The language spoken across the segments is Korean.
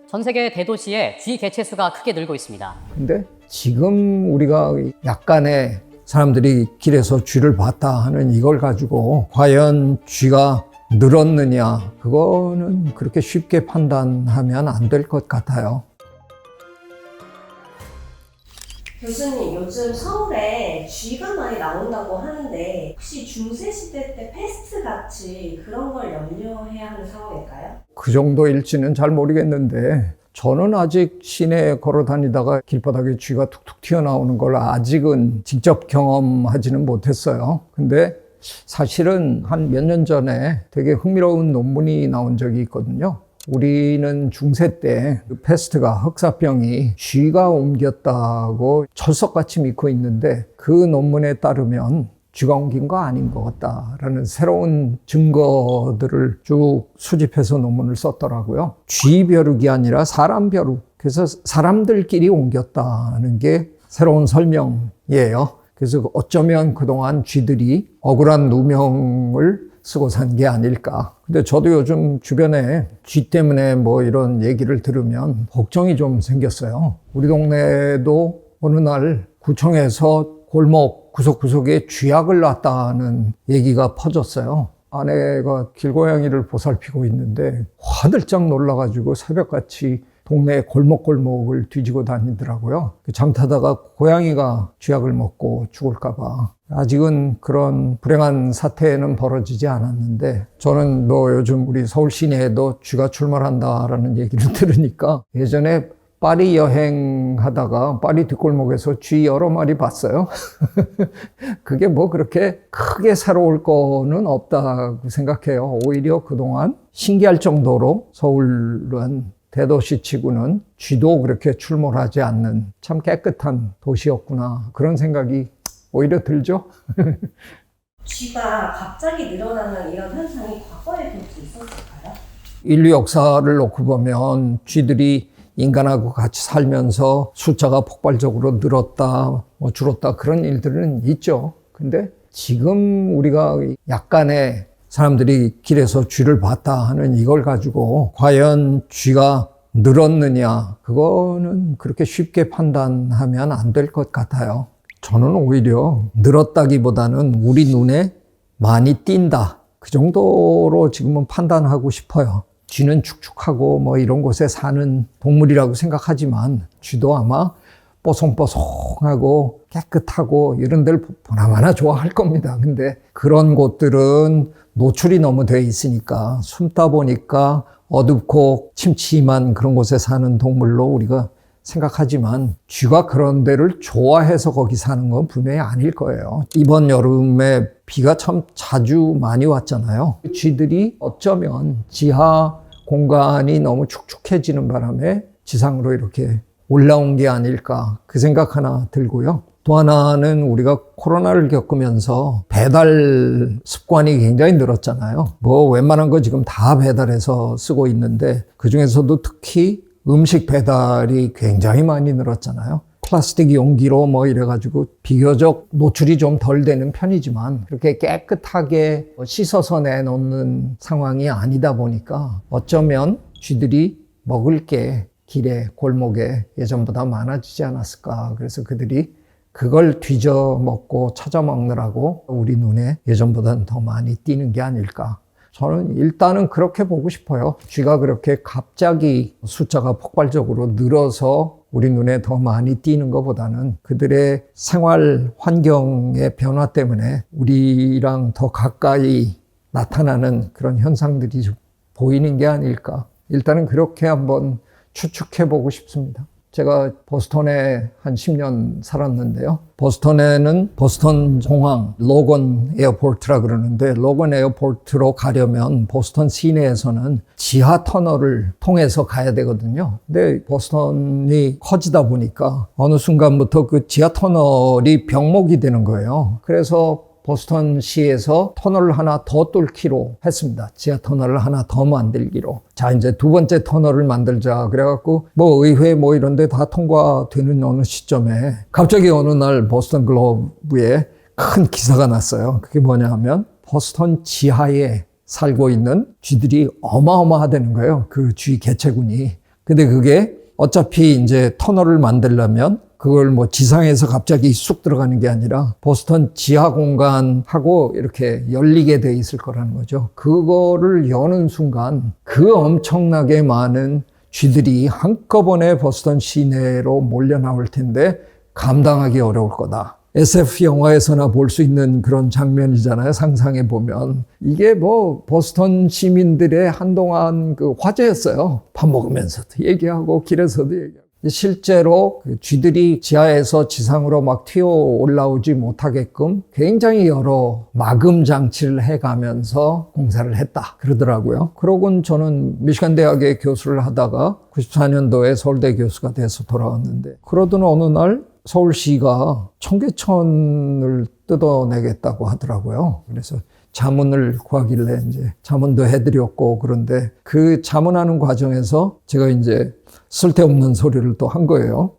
전 세계 대도시의 쥐 개체 수가 크게 늘고 있습니다. 근데 지금 우리가 약간의 사람들이 길에서 쥐를 봤다 하는 이걸 가지고 과연 쥐가 늘었느냐, 그거는 그렇게 쉽게 판단하면 안 될 것 같아요. 교수님, 요즘 서울에 쥐가 많이 나온다고 하는데 혹시 중세시대 때 페스트 같이 그런 걸 염려해야 하는 상황일까요? 그 정도일지는 잘 모르겠는데 저는 아직 시내에 걸어 다니다가 길바닥에 쥐가 툭툭 튀어나오는 걸 아직은 직접 경험하지는 못했어요. 근데 사실은 한 몇 년 전에 되게 흥미로운 논문이 나온 적이 있거든요. 우리는 중세 때 페스트가 흑사병이 쥐가 옮겼다고 철석같이 믿고 있는데 그 논문에 따르면 쥐가 옮긴 거 아닌 것 같다라는 새로운 증거들을 쭉 수집해서 논문을 썼더라고요. 쥐 벼룩이 아니라 사람 벼룩. 그래서 사람들끼리 옮겼다는 게 새로운 설명이에요. 그래서 어쩌면 그동안 쥐들이 억울한 누명을 쓰고 산 게 아닐까. 근데 저도 요즘 주변에 쥐 때문에 뭐 이런 얘기를 들으면 걱정이 좀 생겼어요. 우리 동네에도 어느 날 구청에서 골목 구석구석에 쥐약을 놨다는 얘기가 퍼졌어요. 아내가 길고양이를 보살피고 있는데 화들짝 놀라가지고 새벽같이 동네 골목골목을 뒤지고 다니더라고요. 잠타다가 고양이가 쥐약을 먹고 죽을까 봐. 아직은 그런 불행한 사태는 벌어지지 않았는데 저는 요즘 우리 서울 시내에도 쥐가 출몰한다라는 얘기를 들으니까 예전에 파리 여행하다가 파리 뒷골목에서 쥐 여러 마리 봤어요. 그게 뭐 그렇게 크게 새로울 거는 없다고 생각해요. 오히려 그동안 신기할 정도로 서울은 대도시 치고는 쥐도 그렇게 출몰하지 않는 참 깨끗한 도시였구나. 그런 생각이 오히려 들죠. 쥐가 갑자기 늘어나는 이런 현상이 과거에도 있었을까요? 인류 역사를 놓고 보면 쥐들이 인간하고 같이 살면서 숫자가 폭발적으로 늘었다, 줄었다 그런 일들은 있죠. 근데 지금 우리가 약간의 사람들이 길에서 쥐를 봤다 하는 이걸 가지고 과연 쥐가 늘었느냐, 그거는 그렇게 쉽게 판단하면 안 될 것 같아요. 저는 오히려 늘었다기보다는 우리 눈에 많이 띈다, 그 정도로 지금은 판단하고 싶어요. 쥐는 축축하고 뭐 이런 곳에 사는 동물이라고 생각하지만 쥐도 아마 뽀송뽀송하고 깨끗하고 이런 데를 보나마나 좋아할 겁니다. 근데 그런 곳들은 노출이 너무 돼 있으니까 숨다 보니까 어둡고 침침한 그런 곳에 사는 동물로 우리가 생각하지만 쥐가 그런 데를 좋아해서 거기 사는 건 분명히 아닐 거예요. 이번 여름에 비가 참 자주 많이 왔잖아요. 쥐들이 어쩌면 지하 공간이 너무 축축해지는 바람에 지상으로 이렇게 올라온 게 아닐까, 그 생각 하나 들고요. 또 하나는 우리가 코로나를 겪으면서 배달 습관이 굉장히 늘었잖아요. 뭐 웬만한 거 지금 다 배달해서 쓰고 있는데 그중에서도 특히 음식 배달이 굉장히 많이 늘었잖아요. 플라스틱 용기로 뭐 이래가지고 비교적 노출이 좀 덜 되는 편이지만 그렇게 깨끗하게 씻어서 내놓는 상황이 아니다 보니까 어쩌면 쥐들이 먹을 게 길에 골목에 예전보다 많아지지 않았을까. 그래서 그들이 그걸 뒤져 먹고 찾아 먹느라고 우리 눈에 예전보다는 더 많이 띄는 게 아닐까. 저는 일단은 그렇게 보고 싶어요. 쥐가 그렇게 갑자기 숫자가 폭발적으로 늘어서 우리 눈에 더 많이 띄는 것보다는 그들의 생활 환경의 변화 때문에 우리랑 더 가까이 나타나는 그런 현상들이 좀 보이는 게 아닐까. 일단은 그렇게 한번 추측해 보고 싶습니다. 제가 보스턴에 한 10년 살았는데요. 보스턴에는 보스턴 공항, 로건 에어포트라 그러는데 로건 에어포트로 가려면 보스턴 시내에서는 지하 터널을 통해서 가야 되거든요. 근데 보스턴이 커지다 보니까 어느 순간부터 그 지하 터널이 병목이 되는 거예요. 그래서 보스턴시에서 터널을 하나 더 뚫기로 했습니다. 지하 터널을 하나 더 만들기로. 자, 이제 두 번째 터널을 만들자. 그래갖고 뭐 의회 뭐 이런 데 다 통과되는 어느 시점에 갑자기 어느 날 보스턴 글로브에 큰 기사가 났어요. 그게 뭐냐 하면 보스턴 지하에 살고 있는 쥐들이 어마어마하다는 거예요. 그 쥐 개체군이. 근데 그게 어차피 이제 터널을 만들려면 그걸 뭐 지상에서 갑자기 쑥 들어가는 게 아니라 보스턴 지하 공간하고 이렇게 열리게 돼 있을 거라는 거죠. 그거를 여는 순간 그 엄청나게 많은 쥐들이 한꺼번에 보스턴 시내로 몰려 나올 텐데 감당하기 어려울 거다. SF 영화에서나 볼 수 있는 그런 장면이잖아요. 상상해 보면. 이게 뭐 보스턴 시민들의 한동안 그 화제였어요. 밥 먹으면서도 얘기하고 길에서도 얘기하고. 실제로 그 쥐들이 지하에서 지상으로 막 튀어 올라오지 못하게끔 굉장히 여러 마금 장치를 해가면서 공사를 했다 그러더라고요. 그러곤 저는 미시간 대학에 교수를 하다가 94년도에 서울대 교수가 돼서 돌아왔는데, 그러던 어느 날 서울시가 청계천을 뜯어내겠다고 하더라고요. 그래서 자문을 구하길래 이제 자문도 해드렸고, 그런데 그 자문하는 과정에서 제가 이제 쓸데없는 소리를 또 한 거예요.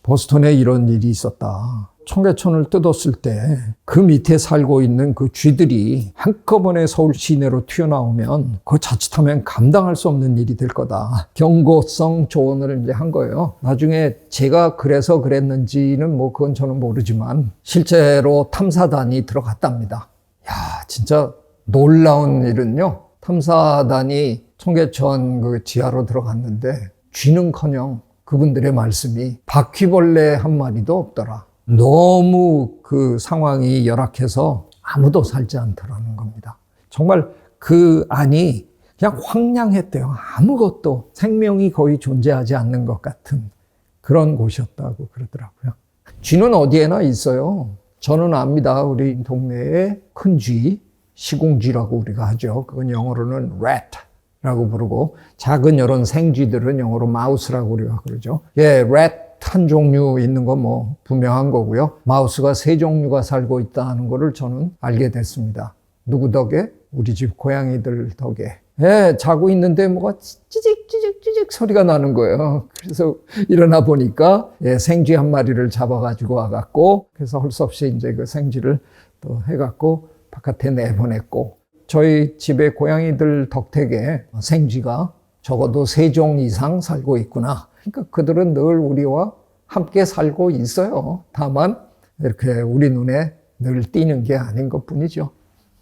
보스턴에 이런 일이 있었다. 청계천을 뜯었을 때 그 밑에 살고 있는 그 쥐들이 한꺼번에 서울 시내로 튀어나오면 그거 자칫하면 감당할 수 없는 일이 될 거다. 경고성 조언을 이제 한 거예요. 나중에 제가 그래서 그랬는지는 뭐 그건 저는 모르지만 실제로 탐사단이 들어갔답니다. 야, 진짜 놀라운 일은요. 탐사단이 청계천 그 지하로 들어갔는데 쥐는커녕 그분들의 말씀이 바퀴벌레 한 마리도 없더라. 너무 그 상황이 열악해서 아무도 살지 않더라는 겁니다. 정말 그 안이 그냥 황량했대요. 아무것도 생명이 거의 존재하지 않는 것 같은 그런 곳이었다고 그러더라고요. 쥐는 어디에나 있어요. 저는 압니다. 우리 동네에 큰 쥐, 시공쥐라고 우리가 하죠. 그건 영어로는 rat라고 부르고, 작은 이런 생쥐들은 영어로 mouse라고 우리가 그러죠. 예, rat 한 종류 있는 건 뭐 분명한 거고요. 마우스가 3종류가 살고 있다는 거를 저는 알게 됐습니다. 누구 덕에? 우리 집 고양이들 덕에. 예, 자고 있는데 뭐가 찌직찌직찌직 소리가 나는 거예요. 그래서 일어나 보니까 예, 생쥐 한 마리를 잡아가지고 와갖고, 그래서 할 수 없이 이제 그 생쥐를 또 해갖고 바깥에 내보냈고, 저희 집에 고양이들 덕택에 생쥐가 적어도 3종 이상 살고 있구나. 그러니까 그들은 늘 우리와 함께 살고 있어요. 다만 이렇게 우리 눈에 늘 띄는 게 아닌 것 뿐이죠.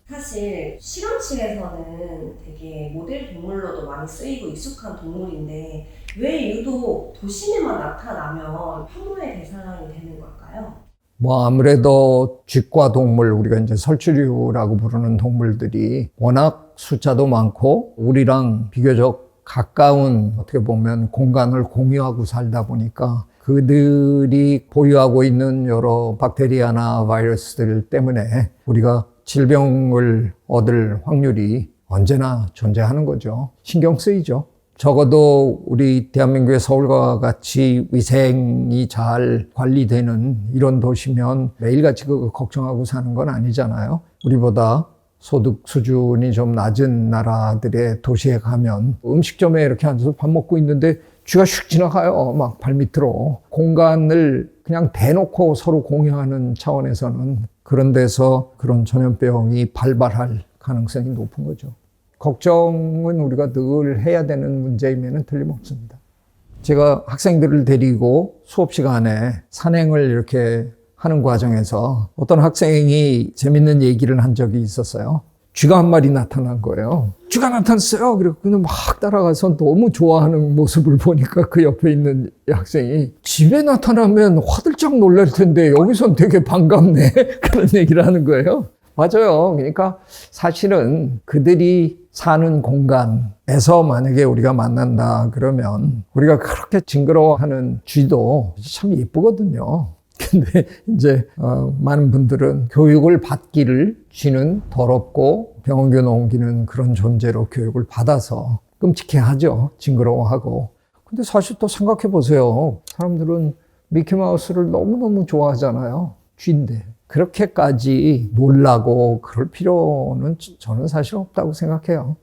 사실 실험실에서는 되게 모델 동물로도 많이 쓰이고 익숙한 동물인데 왜 유독 도심에만 나타나면 혐오의 대상이 되는 걸까요? 뭐 아무래도 쥐과 동물, 우리가 이제 설치류라고 부르는 동물들이 워낙 숫자도 많고 우리랑 비교적 가까운, 어떻게 보면 공간을 공유하고 살다 보니까 그들이 보유하고 있는 여러 박테리아나 바이러스들 때문에 우리가 질병을 얻을 확률이 언제나 존재하는 거죠. 신경 쓰이죠. 적어도 우리 대한민국의 서울과 같이 위생이 잘 관리되는 이런 도시면 매일같이 그거 걱정하고 사는 건 아니잖아요. 우리보다 소득 수준이 좀 낮은 나라들의 도시에 가면 음식점에 이렇게 앉아서 밥 먹고 있는데 쥐가 슉 지나가요. 막 발밑으로. 공간을 그냥 대놓고 서로 공유하는 차원에서는 그런 데서 그런 전염병이 발발할 가능성이 높은 거죠. 걱정은 우리가 늘 해야 되는 문제임에는 틀림없습니다. 제가 학생들을 데리고 수업 시간에 산행을 이렇게 하는 과정에서 어떤 학생이 재밌는 얘기를 한 적이 있었어요. 쥐가 한 마리 나타난 거예요. 쥐가 나타났어요. 그래서 그냥 막 따라가서 너무 좋아하는 모습을 보니까 그 옆에 있는 학생이 집에 나타나면 화들짝 놀랄 텐데 여기선 되게 반갑네. 그런 얘기를 하는 거예요. 맞아요. 그러니까 사실은 그들이 사는 공간에서 만약에 우리가 만난다 그러면 우리가 그렇게 징그러워하는 쥐도 참 예쁘거든요. 근데 이제 많은 분들은 교육을 받기를 쥐는 더럽고 병원균 옮기는 그런 존재로 교육을 받아서 끔찍해하죠. 징그러워하고. 근데 사실 또 생각해 보세요. 사람들은 미키마우스를 너무너무 좋아하잖아요. 쥐인데. 그렇게까지 놀라고 그럴 필요는 저는 사실 없다고 생각해요.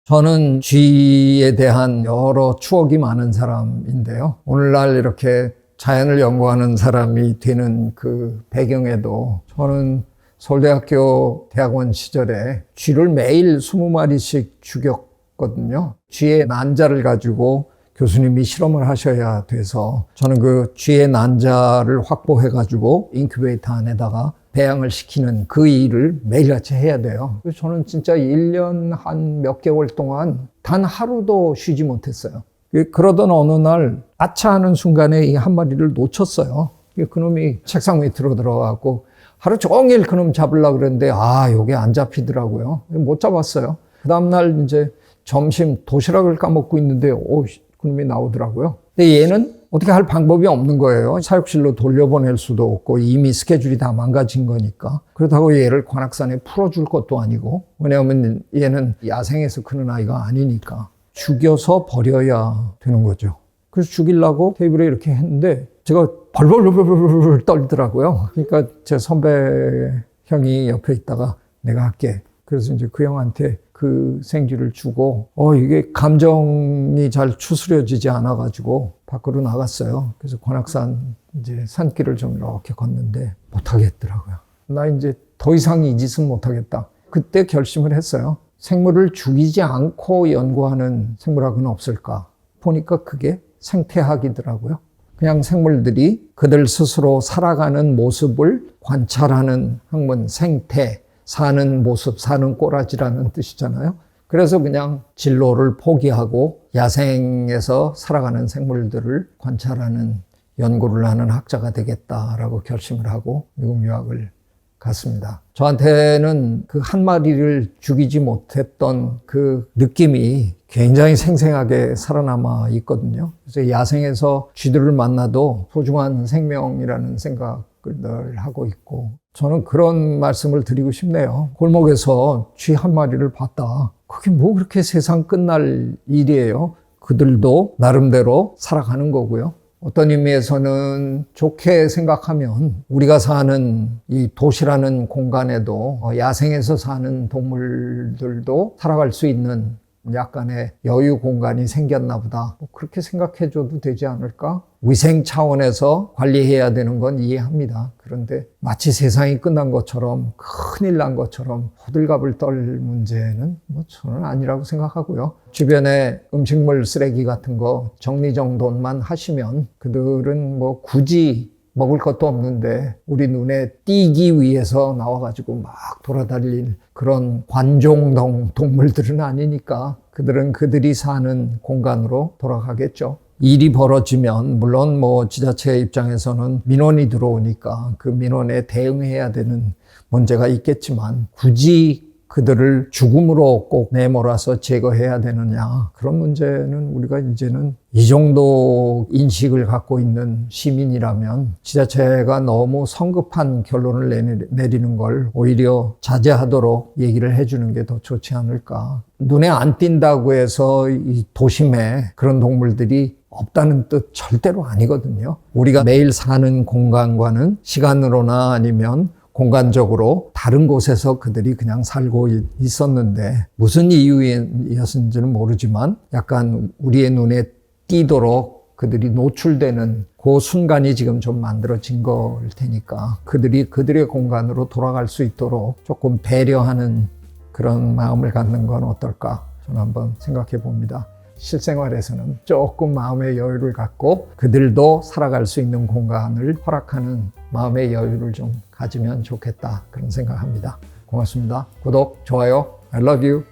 저는 쥐에 대한 여러 추억이 많은 사람인데요. 오늘날 이렇게 자연을 연구하는 사람이 되는 그 배경에도 저는 서울대학교 대학원 시절에 쥐를 매일 20마리씩 죽였거든요. 있었거든요. 쥐의 난자를 가지고 교수님이 실험을 하셔야 돼서 저는 그 쥐의 난자를 확보해 가지고 인큐베이터 안에다가 배양을 시키는 그 일을 매일같이 해야 돼요. 그래서 저는 진짜 1년 한 몇 개월 동안 단 하루도 쉬지 못했어요. 그러던 어느 날 아차 하는 순간에 이 한 마리를 놓쳤어요. 그놈이 책상 밑으로 들어가고 하루 종일 그놈 잡으려고 그랬는데 요게 안 잡히더라고요. 못 잡았어요. 그 다음날 이제 점심 도시락을 까먹고 있는데 그놈이 나오더라고요. 근데 얘는 어떻게 할 방법이 없는 거예요. 사육실로 돌려보낼 수도 없고 이미 스케줄이 다 망가진 거니까. 그렇다고 얘를 관악산에 풀어줄 것도 아니고, 왜냐하면 얘는 야생에서 크는 아이가 아니니까 죽여서 버려야 되는 거죠. 그래서 죽이려고 테이블에 이렇게 했는데 제가 벌벌벌벌 떨더라고요. 그러니까 제 선배 형이 옆에 있다가 내가 할게. 그래서 이제 그 형한테 그 생쥐를 주고 이게 감정이 잘 추스려지지 않아가지고 밖으로 나갔어요. 그래서 관악산 이제 산길을 좀 이렇게 걷는데 못하겠더라고요. 나 이제 더 이상 이 짓은 못하겠다. 그때 결심을 했어요. 생물을 죽이지 않고 연구하는 생물학은 없을까? 보니까 그게 생태학이더라고요. 그냥 생물들이 그들 스스로 살아가는 모습을 관찰하는 학문, 생태, 사는 모습, 사는 꼬라지라는 뜻이잖아요. 그래서 그냥 진로를 포기하고 야생에서 살아가는 생물들을 관찰하는 연구를 하는 학자가 되겠다라고 결심을 하고 미국 유학을 갔습니다. 저한테는 그 한 마리를 죽이지 못했던 그 느낌이 굉장히 생생하게 살아남아 있거든요. 그래서 야생에서 쥐들을 만나도 소중한 생명이라는 생각을 늘 하고 있고, 저는 그런 말씀을 드리고 싶네요. 골목에서 쥐 한 마리를 봤다. 그게 뭐 그렇게 세상 끝날 일이에요. 그들도 나름대로 살아가는 거고요. 어떤 의미에서는 좋게 생각하면 우리가 사는 이 도시라는 공간에도 야생에서 사는 동물들도 살아갈 수 있는 약간의 여유 공간이 생겼나 보다. 그렇게 생각해 줘도 되지 않을까? 위생 차원에서 관리해야 되는 건 이해합니다. 그런데 마치 세상이 끝난 것처럼, 큰일 난 것처럼 호들갑을 떨 문제는 저는 아니라고 생각하고요. 주변에 음식물 쓰레기 같은 거 정리정돈만 하시면 그들은 굳이 먹을 것도 없는데 우리 눈에 띄기 위해서 나와가지고 막 돌아다닐 그런 관종 동물들은 아니니까 그들은 그들이 사는 공간으로 돌아가겠죠. 일이 벌어지면 물론 지자체 입장에서는 민원이 들어오니까 그 민원에 대응해야 되는 문제가 있겠지만 굳이 그들을 죽음으로 꼭 내몰아서 제거해야 되느냐, 그런 문제는 우리가 이제는 이 정도 인식을 갖고 있는 시민이라면 지자체가 너무 성급한 결론을 내리는 걸 오히려 자제하도록 얘기를 해주는 게 더 좋지 않을까. 눈에 안 띈다고 해서 이 도심에 그런 동물들이 없다는 뜻 절대로 아니거든요. 우리가 매일 사는 공간과는 시간으로나 아니면 공간적으로 다른 곳에서 그들이 그냥 살고 있었는데 무슨 이유였는지는 모르지만 약간 우리의 눈에 띄도록 그들이 노출되는 그 순간이 지금 좀 만들어진 걸 테니까 그들의 공간으로 돌아갈 수 있도록 조금 배려하는 그런 마음을 갖는 건 어떨까 저는 한번 생각해 봅니다. 실생활에서는 조금 마음의 여유를 갖고 그들도 살아갈 수 있는 공간을 허락하는 마음의 여유를 좀 가지면 좋겠다, 그런 생각합니다. 고맙습니다. 구독, 좋아요, I love you.